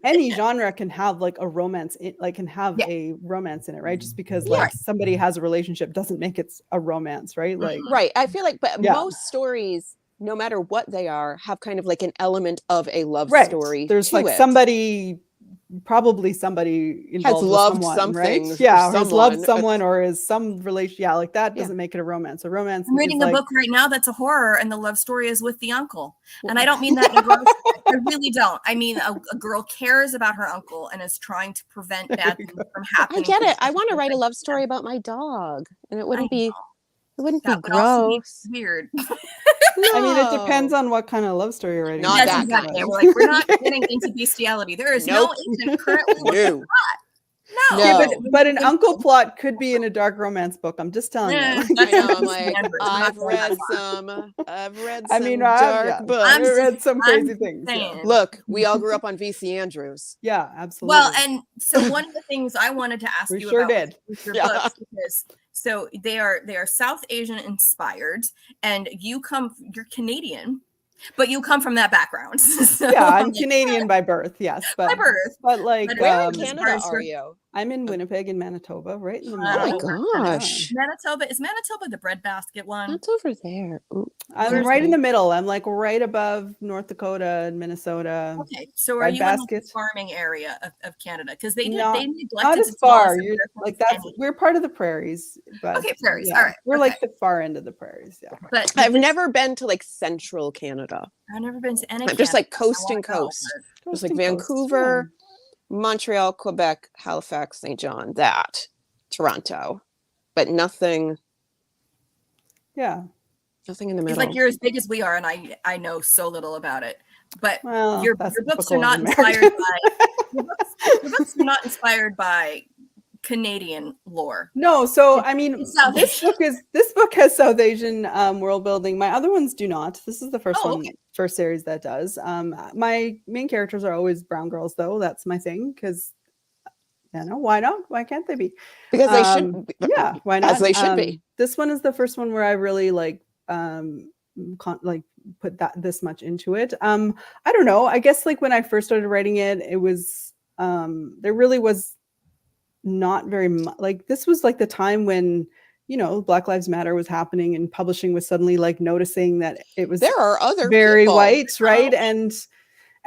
any genre can have like a romance, can have a romance in it, right? Just because like somebody has a relationship doesn't make it a romance, right? Like right. I feel like, but most stories, no matter what they are, have kind of like an element of a love story. There's like somebody involved has loved with someone, something, right? Yeah, has loved someone or is some relation. Yeah, like that doesn't make it a romance. A romance. I'm reading a book right now that's a horror, and the love story is with the uncle. And I don't mean that in a gross way. I really don't. I mean a girl cares about her uncle and is trying to prevent bad things from happening. I get it. I want to write a love story about my dog, and it wouldn't be gross. Weird. I mean, it depends on what kind of love story you're writing. Not that kind. We're not getting into bestiality. There is no agent currently looking No. Yeah, but an uncle plot could be in a dark romance book. I'm just telling you. I know. I'm like, I've read some dark books. I've read some crazy things. Yeah. Look, we all grew up on VC Andrews. Yeah, absolutely. Well, and so one of the things I wanted to ask you about with your books, because so they are South Asian inspired, and you're Canadian. But you come from that background. So, yeah, I'm Canadian by birth, yes. But, by birth. But like, where in Canada are you? I'm in Winnipeg in Manitoba, right in the middle. Oh my gosh. Manitoba, is Manitoba the breadbasket one? That's over there. Ooh. I'm right in the middle. I'm like right above North Dakota and Minnesota. Okay, so are you in the farming area of Canada? Because they neglected not as far. You're like we're part of the prairies. But, okay, prairies. All right. We're like the far end of the prairies. Yeah. But I've never been to like central Canada. I've never been to any. I'm just like coast and coast. Just like Vancouver. Montreal, Quebec, Halifax, St. John, Toronto, but nothing. Yeah. Nothing in the middle. It's like you're as big as we are, and I know so little about it. But your books are not inspired by your books are not inspired by Canadian lore. No, so I mean, this book has South Asian world building. My other ones do not. This is the first series that does. My main characters are always brown girls, though. That's my thing because, why not? Why can't they be? Because they should. Yeah, why not? As they should be. This one is the first one where I really put this much into it. I don't know. I guess like when I first started writing it, it was there really was not very much. Like this was like the time when Black Lives Matter was happening and publishing was suddenly like noticing that it was there are other very people. White, right? And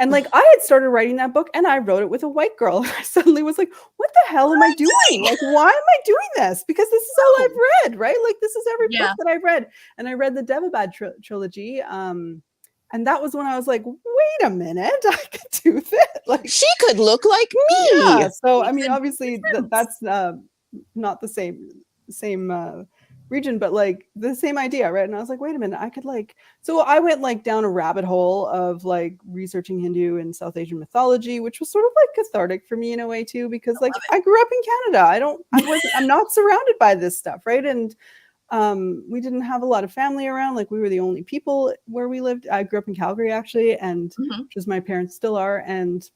like I had started writing that book and I wrote it with a white girl. And I suddenly was like, what the hell am I doing? Like, why am I doing this? Because this is all I've read, right? Like this is every book that I've read. And I read the Devabad trilogy. And that was when I was like, wait a minute, I could do this. Like, She could look like me. yeah. So I mean, obviously that's not the same region, but like the same idea, right? And I was like, wait a minute, I could like. So I went like down a rabbit hole of like researching Hindu and South Asian mythology, which was sort of like cathartic for me in a way too, because like I grew up in Canada. I'm not surrounded by this stuff, right? And we didn't have a lot of family around. Like we were the only people where we lived. I grew up in Calgary actually, and which is my parents still are. And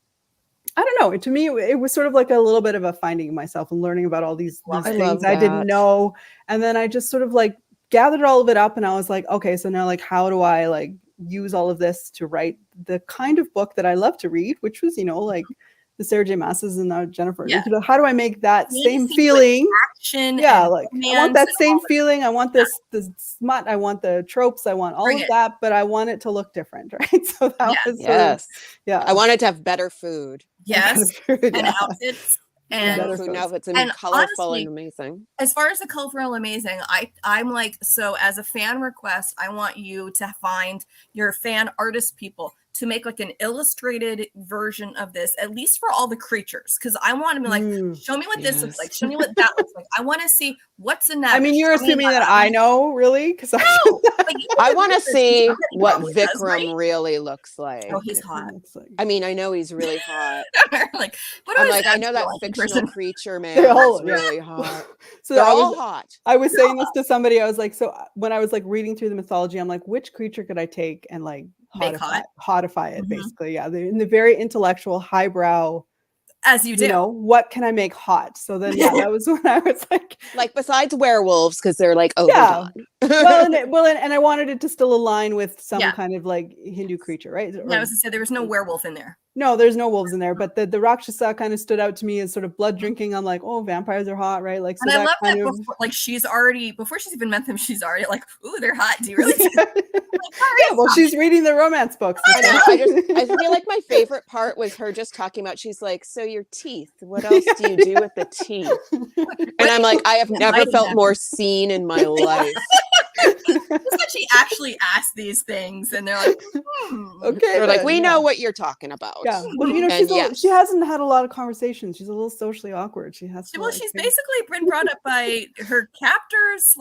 I don't know. To me, it was sort of like a little bit of a finding of myself and learning about all these things I didn't know. And then I just sort of like gathered all of it up, and I was like, okay, so now like, how do I like use all of this to write the kind of book that I love to read, which was, you know, like the Sarah J. Maas's and now Jennifer. Yeah. How do I make that same feeling? Action, yeah, like I want that same feeling. I want this smut. I want the tropes. I want all of that, but I want it to look different, right? So that was yeah. I want it to have better food. Yes, and outfits. And food and outfits and colorful honestly, and amazing. As far as the colorful and amazing, I'm like, so as a fan request, I want you to find your fan artist people to make like an illustrated version of this, at least for all the creatures, because I want to be like, show me what this looks like, show me what that looks like. I want to see what's in that. I mean, you're assuming that I know, really, because I want to see what Vikram really looks like. Oh, he's hot. I mean, I know he's really hot. Like, I'm like, I know that fictional creature man is really hot. So they're all hot. I was saying this to somebody. I was like, so when I was like reading through the mythology, I'm like, which creature could I take and like hotify it, basically. Yeah, in the very intellectual, highbrow, as you do. You know, what can I make hot? So then, yeah, that was when I was like besides werewolves, because they're like overdone. And I wanted it to still align with some kind of like Hindu creature, right? Yeah, I was gonna say there was no werewolf in there. No, there's no wolves in there, but the Rakshasa kind of stood out to me as sort of blood drinking. I'm like, oh, vampires are hot, right? Like, so and I love that before, like she's already, before she's even met them, she's already like, ooh, they're hot. Do you really? Well, she's reading the romance books. I know. I feel like my favorite part was her just talking about, she's like, so your teeth, what else do you do with the teeth? And I'm like, I have never felt more seen in my life. That she actually asked these things, and they're like, okay, they're like, we know what you're talking about. Yeah, well, you know, she hasn't had a lot of conversations. She's a little socially awkward. She has to. Well, she's basically been brought up by her captors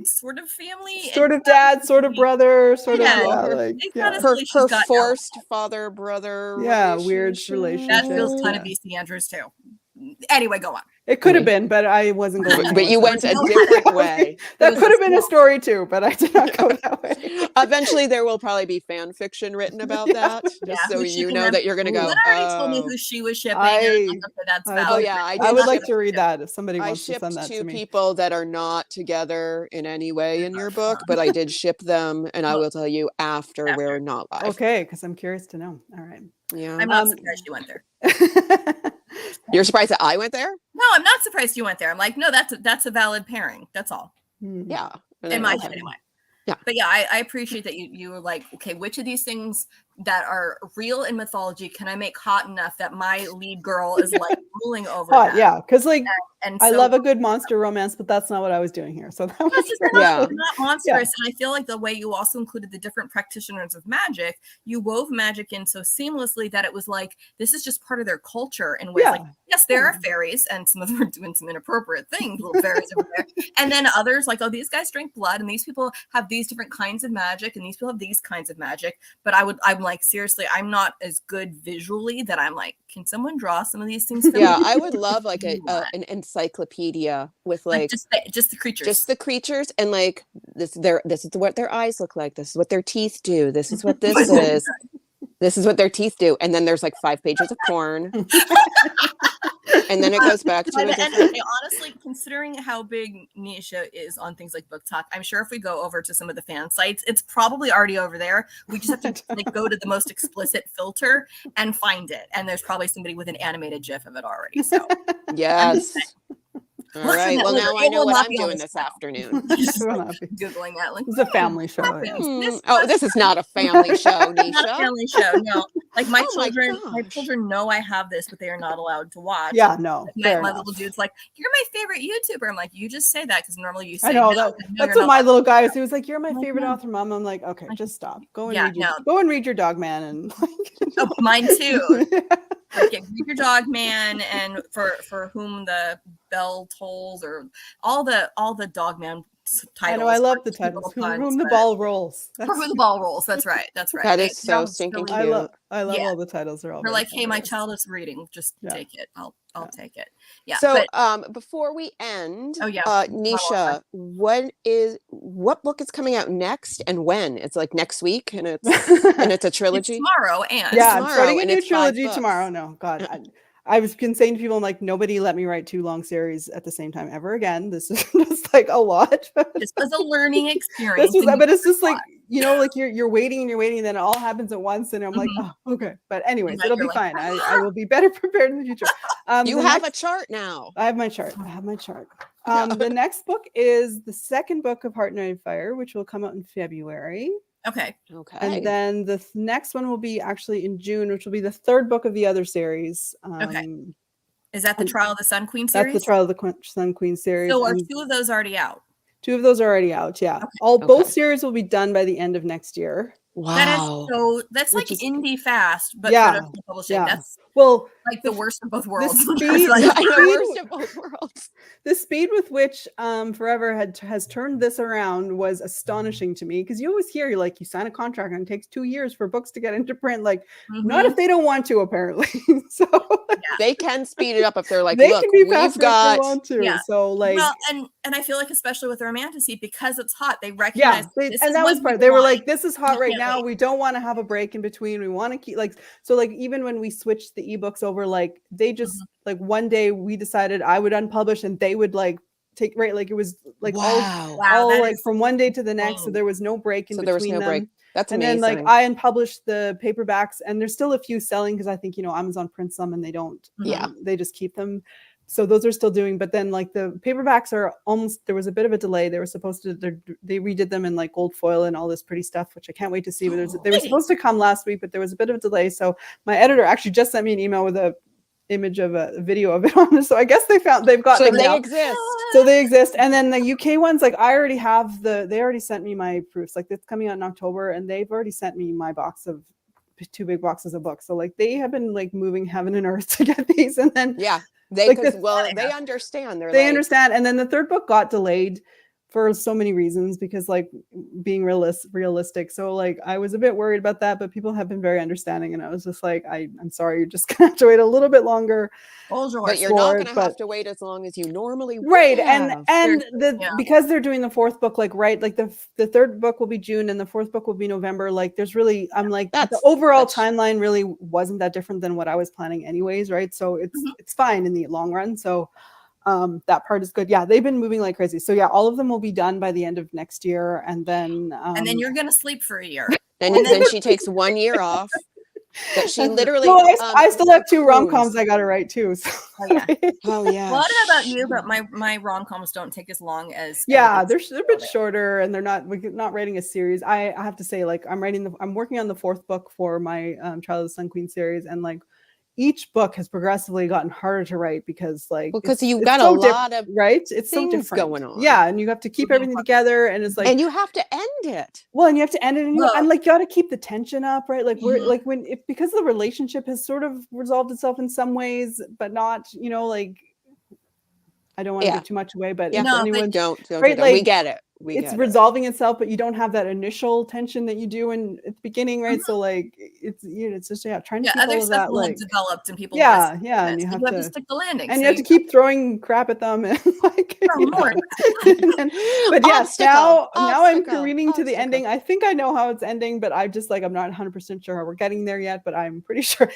/ sort of family, sort of dad, sort of brother, sort of her forced father brother. Yeah, weird relationship. That feels kind of BC Andrews too. Anyway, go on. It could have been, but I wasn't going. But you went a different way. That could have been a story too, but I did not go that way. Eventually, there will probably be fan fiction written about that, just so you know that you're going to go. Already told me who she was shipping. I would like to read that if somebody wants to send that to me. I shipped 2 people that are not together in any way in your book, but I did ship them, and I will tell you after we're not live. Okay, because I'm curious to know. All right. Yeah, I'm not surprised you went there. You're surprised that I went there? No, I'm not surprised you went there. I'm like, no, that's a valid pairing. That's all. Yeah. In my head, anyway. Yeah. But yeah, I appreciate that you were like, okay, which of these things that are real in mythology can I make hot enough that my lead girl is like ruling over hot, them? Yeah, because like and I love a good monster romance, but that's not what I was doing here. So that was not monstrous. And I feel like the way you also included the different practitioners of magic, you wove magic in so seamlessly that it was like this is just part of their culture. And where like, yes, there are fairies, and some of them are doing some inappropriate things, little fairies over there. And then others like, oh, these guys drink blood, and these people have these different kinds of magic, and these people have these kinds of magic. But I'm like, seriously, I'm not as good visually that I'm like, can someone draw some of these things? Yeah, I would love like an encyclopedia with like just the creatures, and like this is what their eyes look like. This is what their teeth do. This is what this is. This is what their teeth do. And then there's like 5 pages of porn. And then it goes back to honestly, considering how big Nisha is on things like BookTok, I'm sure if we go over to some of the fan sites, it's probably already over there. We just have to like go to the most explicit filter and find it. And there's probably somebody with an animated GIF of it already. So yes. All right. Well, now I know what I'm doing this afternoon. Googling that. Like, it's a family show. Oh, this is not a family show, Nisha. Not a family show. No. Like my Oh my gosh. children know I have this, but they are not allowed to watch. Yeah, And no, my fair little enough. dude's like, "You're my favorite YouTuber." I'm like, "You just say that because normally you say I know no, that. and no, That's you're what not my allowed little to guy do is. He was like, "You're my I'm like, favorite "No." author, Mom." I'm like, "Okay, Like, just stop. Go and yeah, read your no. go and read your Dog Man." And Oh, mine too. Like read your Dog Man, and for whom the bell tolls, or all the Dog Man titles. I know, I love the Cute little titles. For puns, whom the but- ball rolls. For whom the ball rolls. That's right. That's right. That They is so all stinking silly- cute. I love Yeah. all the titles. They're all They're very like, "Hey, my hilarious. child is reading. Just Yeah. take it. I'll take it." Yeah. So, but before we end, Oh, yeah. Nisha, what book is coming out next and when? It's like next week, and it's it's a trilogy. tomorrow, and Yeah, I'm tomorrow, starting a and new it's 5 trilogy books. tomorrow. No, God, I was been saying to people, I'm like, nobody let me write 2 long series at the same time ever again. This is just like a lot. this was a learning experience. But it's just like, you know, like you're waiting and you're waiting, and then it all happens at once, and I'm like, Mhm. oh, okay. But anyways, then it'll be you're like, fine. I will be better prepared in the future. You have a chart now. I have my chart. The next book is the second book of Heart, Night, and Fire, which will come out in February. Okay. Okay. And then the next one will be actually in June, which will be the third book of the other series. Okay. Is that the Trial of the Sun Queen That's series? the Trial of the Sun Queen series. So are and 2 of those already out? 2 of those are already out. Yeah. Okay. Both series will be done by the end of next year. Wow. That's like indie fast, but Yeah, for publishing. yeah. That's Well, like the worst of both worlds. The worst of both worlds. The speed with which Forever has turned this around was astonishing to me, because you always hear, you sign a contract and it takes 2 years for books to get into print. Like, not if they don't want to, apparently. So they can speed it up if they're like, they look, can be we've faster got if they want to. Yeah. So like, well, and I feel like especially with Romantasy, because it's hot, they recognize and that was part. They were like, this is hot right now. We don't want to have a break in between. We want to keep even when we switched the ebooks over, like they just like one day we decided I would unpublish and they would like take it was like all like from one day to the next. So there was no break in between. There was no break. That's and amazing. then like I unpublished the paperbacks, and there's still a few selling because I think Amazon prints them and they don't. They just keep them. So those are still doing, but then like the paperbacks are almost, there was a bit of a delay. They were supposed to, they redid them in like gold foil and all this pretty stuff, which I can't wait to see. But they were supposed to come last week, but there was a bit of a delay. So my editor actually just sent me an email with a image of a video of it on it. So I guess they've got them now. Exist. So they exist. And then the UK ones, like I already have they already sent me my proofs. Like it's coming out in October, and they've already sent me my 2 big boxes of books. So like they have been like moving heaven and earth to get these. And then they understand. They understand. And then the third book got delayed for so many reasons, because like being realistic. So like I was a bit worried about that, but people have been very understanding, and I was just like, I'm sorry, you're just gonna have to wait a little bit longer. But you're not gonna have to wait as long as you normally would. Right. And because they're doing the fourth book, like the third book will be June and the fourth book will be November. Like there's really, I'm like, the overall timeline really wasn't that different than what I was planning anyways, right? So it's fine in the long run. So that part is good. Yeah, they've been moving like crazy. So yeah, all of them will be done by the end of next year, and then you're gonna sleep for a year. Then she takes 1 year off. That she literally. I still have 2 rom-coms I got to write too. So. Oh yeah. Well, I don't know about you, but my rom-coms don't take as long as. Yeah, they're a bit shorter, and we're not writing a series. I have to say, like I'm working on the 4th book for my Trial of the Sun Queen series, and like each book has progressively gotten harder to write because you've got a lot of it's so different going on. Yeah, and you have to keep everything together, and it's like, and you have to end it. Well, and you have to end it, and you got to keep the tension up, right? Like we're like because the relationship has sort of resolved itself in some ways, but not, like I don't want to give too much away, but don't right, we get it. It's resolving itself, but you don't have that initial tension that you do at the beginning, right? So like it's just trying to keep all of that like developed, and people and you have to stick the landing, and you have to keep throwing crap at them, and like but yes, now I'm careening to the ending. I think I know how it's ending, but I'm not 100% sure how we're getting there yet, but I'm pretty sure.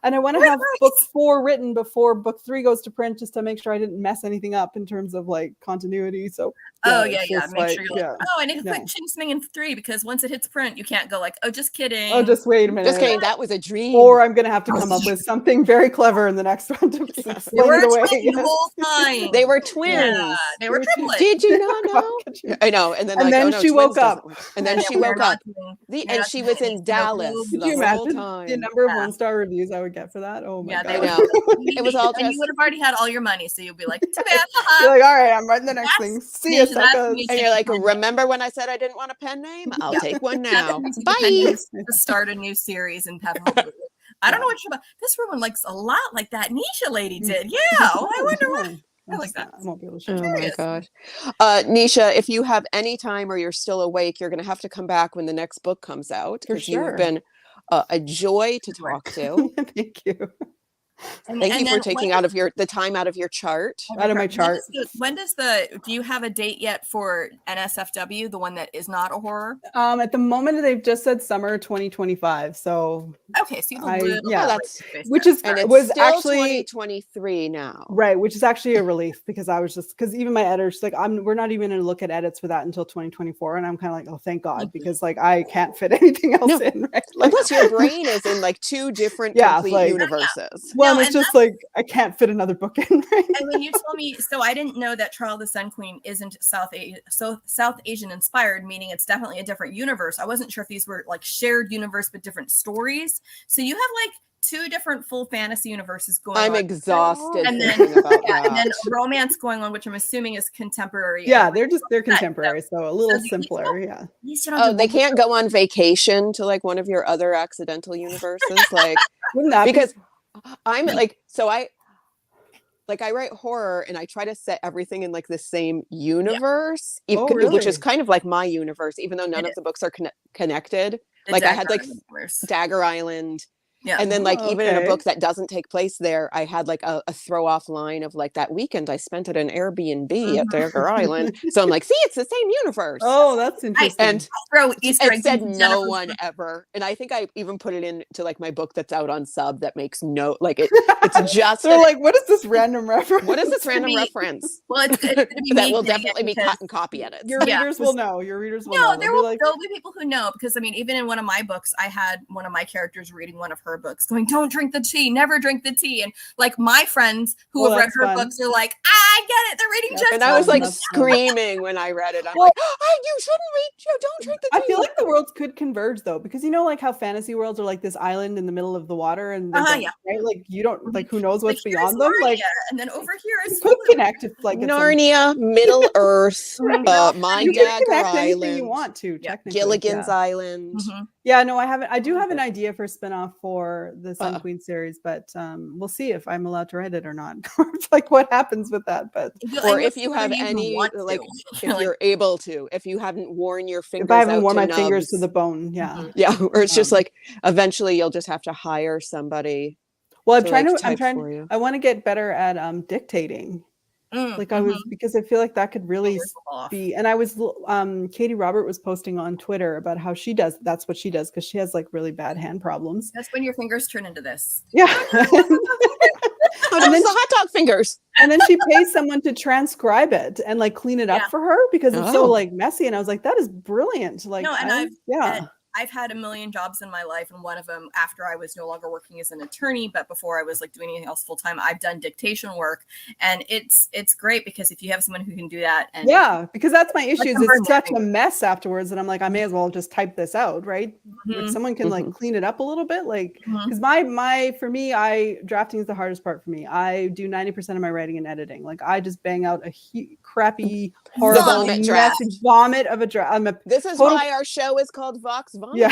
And I want to have book 4 written before book 3 goes to print, just to make sure I didn't mess anything up in terms of like continuity. So Oh it's yeah. just Make sure you're like, yeah. oh, I need to No. quick change something in 3 because once it hits print, you can't go like, oh, just kidding. Oh, just wait a minute. Just kidding. That was a dream. Or I'm going to have to come up with something very clever in the next one to They explain were it away. twins the whole time. They were twins. Yeah, they were triplets. Did you not know? I know. And then, And like, then oh, no, she twins woke doesn't up. work. And then And she we're woke not up. doing- And she was in Dallas Could the you whole imagine time. the number of Yeah. 1-star reviews I would get for that? Oh my Yeah, god! they I would. know. It was all And you just- would have already had all your money, so you'll be like, too bad. You're like, all right, I'm writing the next That's- thing. See you, Nisha, that's suckers. me. And you're like, remember when I said I didn't want a pen name? I'll take one now. Bye. To start a new series and have hope. I don't know what about this woman likes a lot like that Nisha lady did. Yeah. Oh, I wonder what. I like that. I won't be able to show Oh you. my Curious. gosh. Nisha, if you have any time or you're still awake, you're going to have to come back when the next book comes out. For Because sure. you've been a joy to talk to. Thank you. Thank you for taking the time out of your chart. Out of my chart. When does do you have a date yet for NSFW, the one that is not a horror? At the moment, they've just said summer 2025. So Okay, so you have a little yeah, that's which is and it's was still actually 2023 now. right, which is actually a relief because I was just because even my editor's like, we're not even going to look at edits for that until 2024, and I'm kind of like, oh, thank God, because like I can't fit anything else in, right? Like, Plus, your brain is in like 2 different complete like- universes. well, No, and it's and just like I can't fit another book in. Right? And when you told me, so I didn't know that Trial of the Sun Queen isn't South Asian inspired, meaning it's definitely a different universe. I wasn't sure if these were like shared universe but different stories. So you have like 2 different full fantasy universes going on. I'm exhausted And then, thinking about yeah, that. and then romance going on, which I'm assuming is contemporary. Yeah, they're contemporary, so a little So simpler. Yeah. At least you don't Oh, have to they look can't go on vacation to like one of your other accidental universes, like Wouldn't that because I'm like I write horror and I try to set everything in like the same universe, Oh, which really? is kind of like my universe, even though none of the books are connected. the Like I had like Dagger universe. Dagger Island. Yeah. And then like even in a Okay. book that doesn't take place there, I had like a throw off line of like that weekend I spent at an Airbnb at Dagger Island. So I'm like, see, it's the same universe. Oh, that's interesting. And throw Easter it eggs said into no Jennifer's one book. ever. And I think I even put it into like my book that's out on sub that makes no like it's just so like, what is this random reference? what is this random be- reference? Well, it's gonna be That me will getting it definitely be because- cut and copy edits. Your Yeah. readers will know. Your readers will No, know. there They'll will be there'll be people who know because I mean, even in one of my books, I had one of my characters reading one of her books, going, "Don't drink the tea, never drink the tea." And like my friends who Well, have read that's her fun. books are like, "I get it, they're reading That's just." And I was fun, like that's fun. screaming when I read it. I'm Well- like, oh, you shouldn't read, don't drink the tea. I feel like the worlds could converge though, because you know, like how fantasy worlds are like this island in the middle of the water, and they don't- Yeah. right? Like you don't like who knows Like, what's here's beyond them. Like Narnia, and then over here you is could connect if like at some- Narnia, Middle Earth, Mhm. My you can Dagger connect anything Island, you want to. Yeah. Technically, Gilligan's yeah. Island. Mhm. Yeah, no, I haven't. I do have an idea for a spinoff for the Sun Uh. Queen series, but we'll see if I'm allowed to write it or not. Like what happens with that. But Or And if what's you have whether even any, want to. like, You're if like, you're able to, if you haven't worn your fingers if I haven't out worn to my fingers to nubs, the bone, yeah. Mhm. yeah, or it's just Um, like eventually you'll just have to hire somebody. Well, I'm to, trying like, to. I'm type trying. for you. I want to get better at dictating. Like I was mhm. because I feel like that could really Fingers off. be. And I was Katie Robert was posting on Twitter about how she does. That's what she does because she has like really bad hand problems. That's when your fingers turn into this. Yeah. Oh, And then those are hot dog fingers. And then she pays someone to transcribe it and like clean it up Yeah. for her because it's so Oh. like messy. And I was like, that is brilliant. Like, No, and yeah. I've had a million jobs in my life, and one of them after I was no longer working as an attorney, but before I was like doing anything else full time, I've done dictation work, and it's great because if you have someone who can do that, and Yeah, because that's my issue. Is number it's such a one. mess afterwards, and I'm like, I may as well just type this out, right? If Mhm. someone can like clean it up a little bit, like Mhm. because my for me, drafting is the hardest part for me. I do 90% of my writing and editing. Like I just bang out a crappy, horrible, Vomit draft. messy vomit of a draft. I'm a This is total- why our show is called Vox Vomitus. yeah.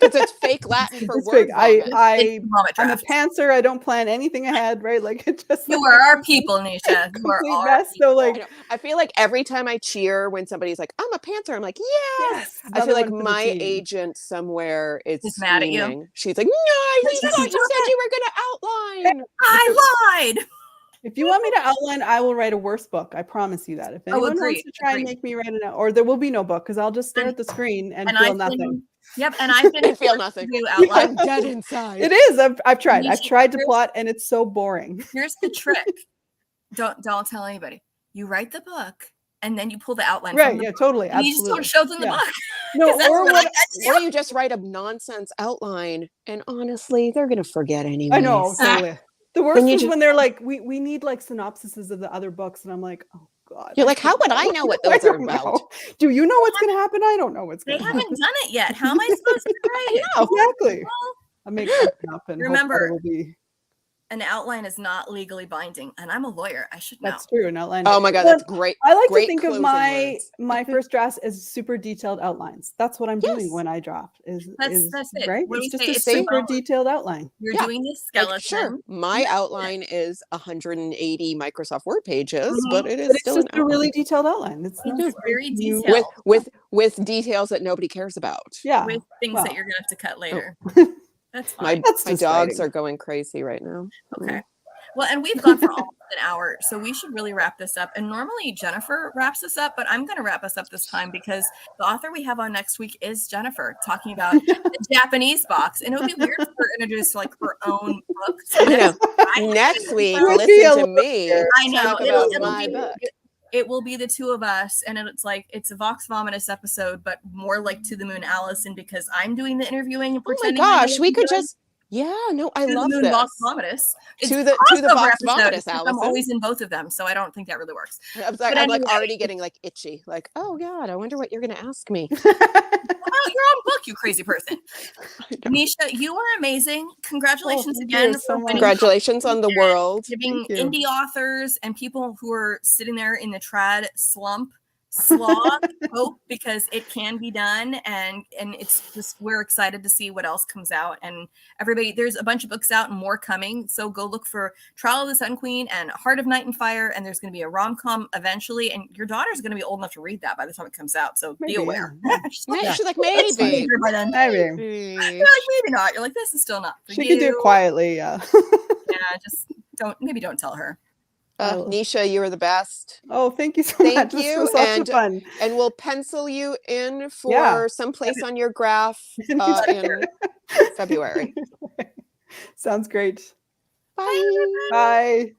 Because it's fake Latin for It's word fake. vomit. Vomit I'm a draft. pantser. I don't plan anything ahead, right? Like it just You like, are our people, Nisha. You are complete our mess. So people. like I know. I feel like every time I cheer when somebody's like, I'm a panther, I'm like, yes. I another feel like one for the my team. agent somewhere is Is mad at you? screaming. She's like, no, I That's thought you just said you were going to outline. I lied. If you want me to outline, I will write a worse book. I promise you that. If anyone wants agreed, to try and agreed. make me write it out, or there will be no book because I'll just stare at the screen and feel I've nothing. been, yep, and I've been I feel forced nothing. to do I'm outline. dead inside. It is. I've tried. You I've should- tried to here's- plot, and it's so boring. Here's the trick. Don't tell anybody. You write the book, and then you pull the outline Right. from the Yeah, book, totally. and you just don't Absolutely. show them the Yeah. book. No, 'Cause that's or what I what got to do. Or you just write a nonsense outline, and honestly, they're gonna forget anyways. I know, totally. The worst Then you is just- when they're like, we need like synopsises of the other books, and I'm like, oh God. You're I like, how don't would I know what I those are don't about? know. Do you know what's gonna happen? I don't know what's They gonna happen. haven't done it yet. How am I supposed to write it? Exactly. Well, I make something up and Remember- hope that it will be. an outline is not legally binding, and I'm a lawyer. I should know. That's true. An outline. Oh my God, Well, that's great. I like to Great think of closing my words. first drafts as super detailed outlines. That's what I'm doing Yes. when I draft. That's it. Right. What do It's we just say? a It's super developed. detailed outline. You're Yeah. doing this skeleton. Like, sure, my outline is 180 Microsoft Word pages, Mhm. but it is But it's still just an a outline. really detailed outline. It's It's not just very you- detailed. with details that nobody cares about. Yeah. with things well. that you're gonna have to cut later. That's My fine. That's my just dogs writing. are going crazy right now. Okay. Well, and we've gone for almost an hour, so we should really wrap this up. And normally Jennifer wraps us up, but I'm going to wrap us up this time because the author we have on next week is Jennifer talking about the Japanese box. And it would be weird for her to introduce like her own book. So I know. I- Next week, It would be a listen to me little- I know talk it'll about my be book. it will be the two of us, and it's like it's a Vox Vomitus episode, but more like To the Moon Allison because I'm doing the interviewing and Oh my pretending. I know gosh, what we I'm could doing. just I To love the Moon this. Vox Vomitus. It's To the crossover Vox episode, Vomitus, except I'm Allison. always in both of them, so I don't think that really works. I'm But like anyway. already getting like itchy. Like, oh God, I wonder what you're gonna ask me. About your own book, you crazy person. I know. Nisha, you are amazing. Congratulations thank again you so for much. winning Congratulations on the world. giving Thank you. indie authors and people who are sitting there in the trad slump slog hope because it can be done, and it's just we're excited to see what else comes out. And everybody, there's a bunch of books out and more coming, so go look for Trial of the Sun Queen and Heart of Night and Fire, and there's going to be a rom-com eventually, and your daughter's going to be old enough to read that by the time it comes out, so Maybe, be aware. yeah. She's Maybe like, she's like, "It's maybe. teenager by then." Maybe. Maybe. You're like, maybe not. You're like, this is still not for She you. could do it quietly, yeah. Yeah, just don't tell her. Nisha, you are the best. Oh, thank you so Thank much. This you, was lots and of fun. And we'll pencil you in for Yeah. someplace on your graph in February. Sounds great. Bye. Bye.